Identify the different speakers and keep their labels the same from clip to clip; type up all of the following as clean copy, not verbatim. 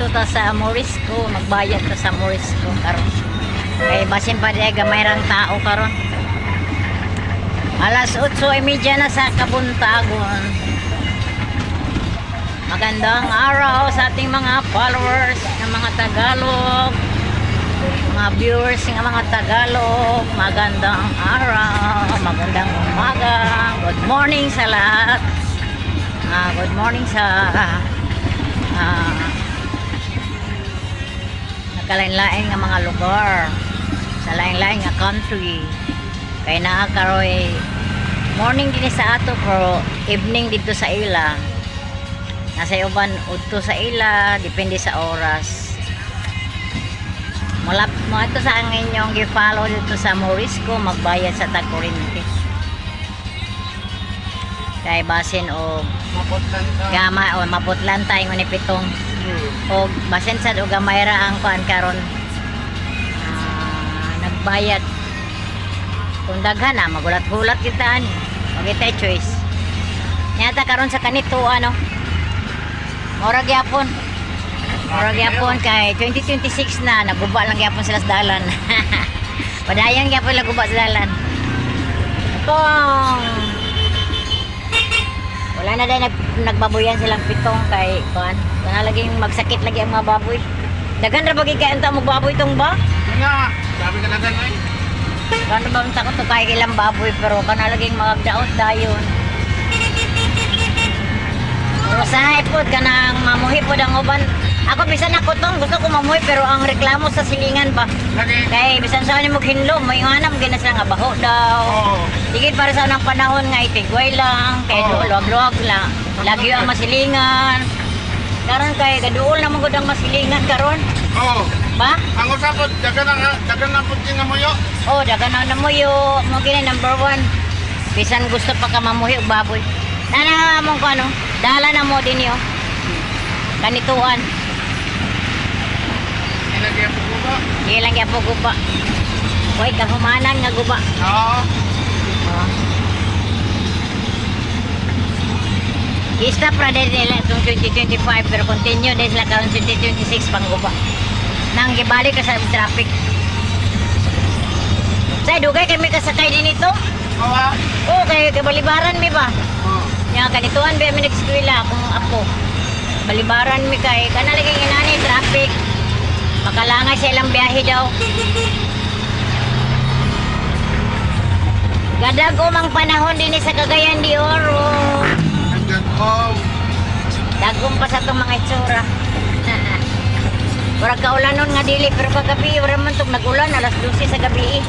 Speaker 1: dito ta sa Morisco, magbayad ta sa Morisco karon. Kay basin pa di gamay rang tao karon. Alas 8:30 na sa Kabuntagon. Magandang araw sa ating mga followers ng mga Tagalog, mga viewers ng mga Tagalog. Magandang araw, magandang umaga. Good morning sa lahat. Good morning sa nakalain-lain nga mga lugar, sa lain-lain nga country. Kay naa karoy morning din sa ato pero evening dito sa ila. Nasa uban udto sa ila, depende sa oras. Mula mo ito sa ang inyong gi-follow dito sa Morisco, magbayad sa tag-kuryente. Kay basin o gama o maputlan tayo ni pitong o basin sad o gamay ra ang kuan karon nagbayad kung daghan na magulat-gulat kita ani magita choice nyata karon sa kanito ano murag yapon kay 2026 na naguba lang yapon sila sa dalan. Padayang yapon lang guba sa dalan kung wala na dahil nagbaboyan silang pitong kay kuan kana laging magsakit lagi ang mga baboy daghan ra bagi kay anta mo baboy tong ba
Speaker 2: nga sabi ka lang ay
Speaker 1: kana ba unta ko to kay ilang baboy pero kana laging magdaot dayon pero sa ipod kanang mamuhi pod ang uban ako bisan ako tong gusto ko mamuhi pero ang reklamo sa silingan ba
Speaker 2: lagi
Speaker 1: kay bisan sa kanimo hinlo may anam gina sila nga baho daw
Speaker 2: oo
Speaker 1: digid para sa unang panahon nga itigway lang kay luwag-luwag lang lagi ang masilingan karon kay gaduol na magud ang masilingan karon
Speaker 2: oo
Speaker 1: ba
Speaker 2: ang usapod dagan na pud nga moyo
Speaker 1: oh dagan na muyo mo gini number 1 bisan gusto pa ka mamuhi og baboy nana mo ko ano dala na mo din yo kanituan
Speaker 2: ilagay po ko ba
Speaker 1: ilang gyapon guba koy kahumanan nga guba
Speaker 2: oo
Speaker 1: i-stop ra din nila itong 2025 pero continue din sila karon 2026 pangguba nang gibalik ka sa traffic sa dugay kami kasakay din ito
Speaker 2: oo
Speaker 1: oo kay balibaran mi ba
Speaker 2: oo
Speaker 1: nga kanituan ba mi nag-eskwela kung ako balibaran mi kay kana lagi inani traffic makalangay sa ilang biyahe daw gadag umang panahon din sa Cagayan de Oro
Speaker 2: hanggang home
Speaker 1: dagong pa sa itong mga itsura. Wala kaulanon nga dili pero kagabi wala man itong nagulan alas 12 sa gabi.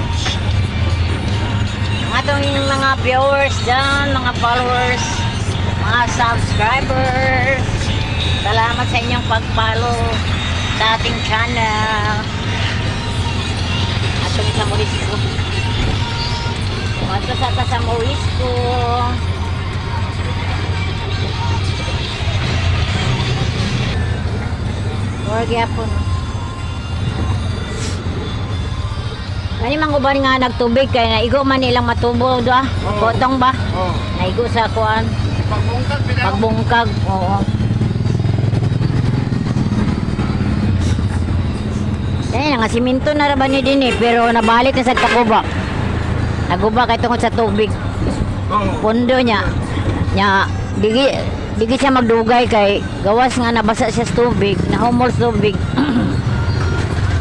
Speaker 1: Ang atong mga viewers dyan, mga followers, mga subscribers, salamat sa inyong pag-follow sa ating channel. Atong sa Morisco. Ato sa Morisco. Or gyapon. Kani manguban nga nagtubig kay naigo man nilang matubo do ah. Potong ba?
Speaker 2: oo
Speaker 1: Naigo sa kuan,
Speaker 2: pagbungkag bitaw
Speaker 1: pagbungkag. Oo. Kaya nga siminto na ra ba ni dinhi pero nabalik na sa Taguba. Naguba kay tungod sa tubig.
Speaker 2: oo
Speaker 1: Pundo niya. Nya digi siya magdugay kay gawas nga nabasa siya sa tubig, nahumol sa tubig.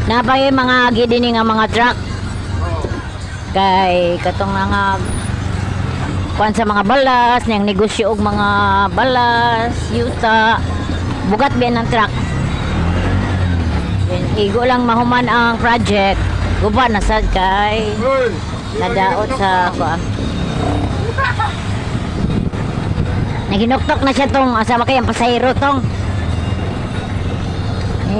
Speaker 1: Napay mga gidini nga mga truck
Speaker 2: oo
Speaker 1: kay katong nga kuan sa mga balas, nang negosyo og mga balas, yuta, bugat ba ng truck. Then igo lang mahuman ang project, guba na sad kay
Speaker 2: Uy,
Speaker 1: nadaot sa kuan. Naginuktok na siya tong asama kay ang pasahero tong.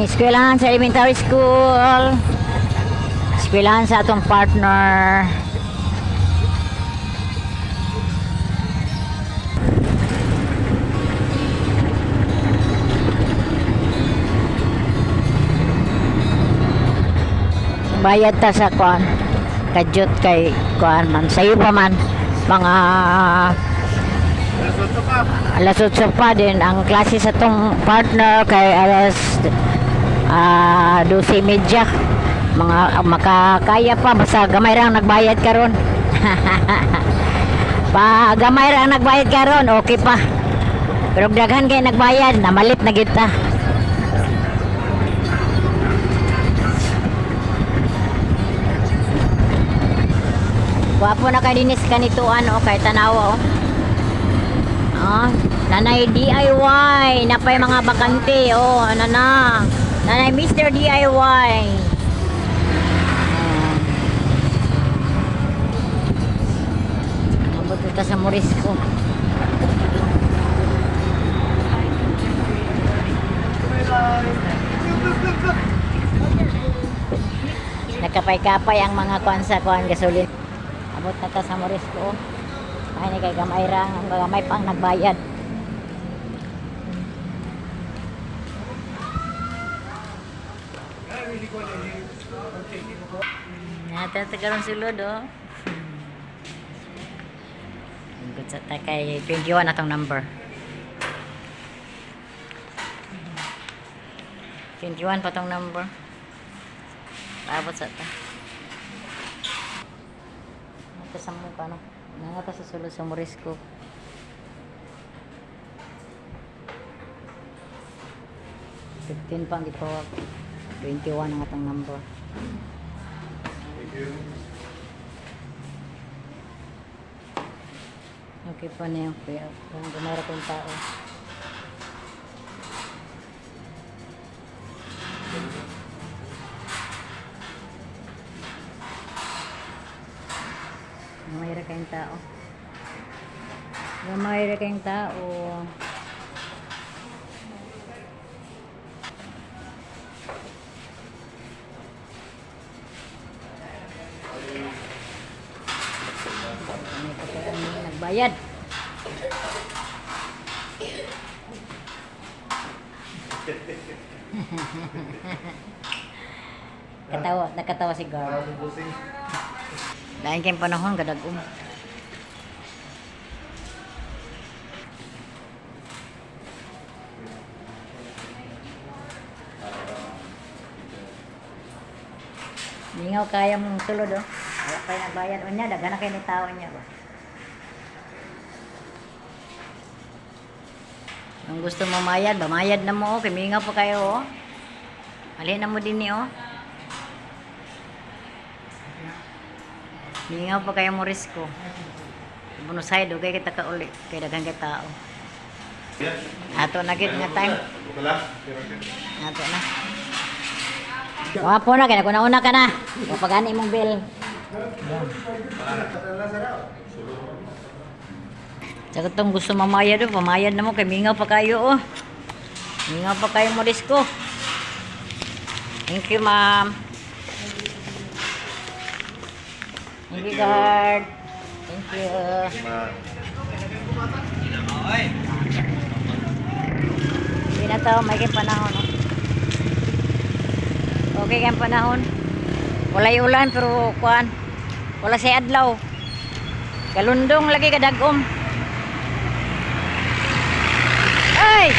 Speaker 1: Eskwelahan sa elementary school. Eskwelahan sa atong partner. Bayad ta sa kuan. Kadyot kay kuan man. Sayo pa man mga
Speaker 2: Nasod pa.
Speaker 1: alas 8 pa din ang klase sa tong partner kay alas 12:30. Mga makakaya pa basta gamay ra ang nagbayad karon. Pa gamay ra ang nagbayad karon, okay pa. Pero daghan kay nagbayad, namalit na kita. Wapo na kay dinis kanituan o kay tanawa o. Nanay DIY, napay mga bakante o, ano na. Nanay Mr. DIY. Abot ka sa Morisco. Nakapay-kapay ang mga kuan sa kuan gasolin. Abot na ta sa Morisco. Ay ni kay gamay ra, ang gamay pang nagbayad. Natatagarong sulod oh. Good sa ta kay 21 atong number. 21 pa tong number. Abot sa ta. Ito sa mukha no. Nangata sa sulod sa Morisco. $15 pa ang gitawag. 21 ang atong number. Okay pa na yung kaya kung gumara kong tao. Mayroon kayong tao. Mayroon kayong tao. Nagbayad. Nakatawa si Gar. Dahil kayong panahon, gadagum. Lingaw kaya mong sulod, oh. Wala kayo nagbayad. O niya, daga na kayo ni tao niya, ba? Kung gusto mo mayad, bamayad na mo, oh. Kimingaw pa kayo, oh. Alin na mo din ni, oh. Mingaw pa kayo Morisco. Bunos side, okay kita ka uli. Kaya daghang kay tao. Ato na gid nga time. Ato na. Wapo na kaya kuna-una ka na. Kapagani mong bill. Sa katong gusto mamayad do, pamayad na mo kay mingaw pa kayo oh. Mingaw pa kayo Morisco. Thank you, ma'am. Thank you, guard. Thank you. Hindi na to, may kayong panahon. No? Okay kayong panahon. Walay ulan, pero kuan. Wala si adlaw. Galundong lagi kadagom. Ay!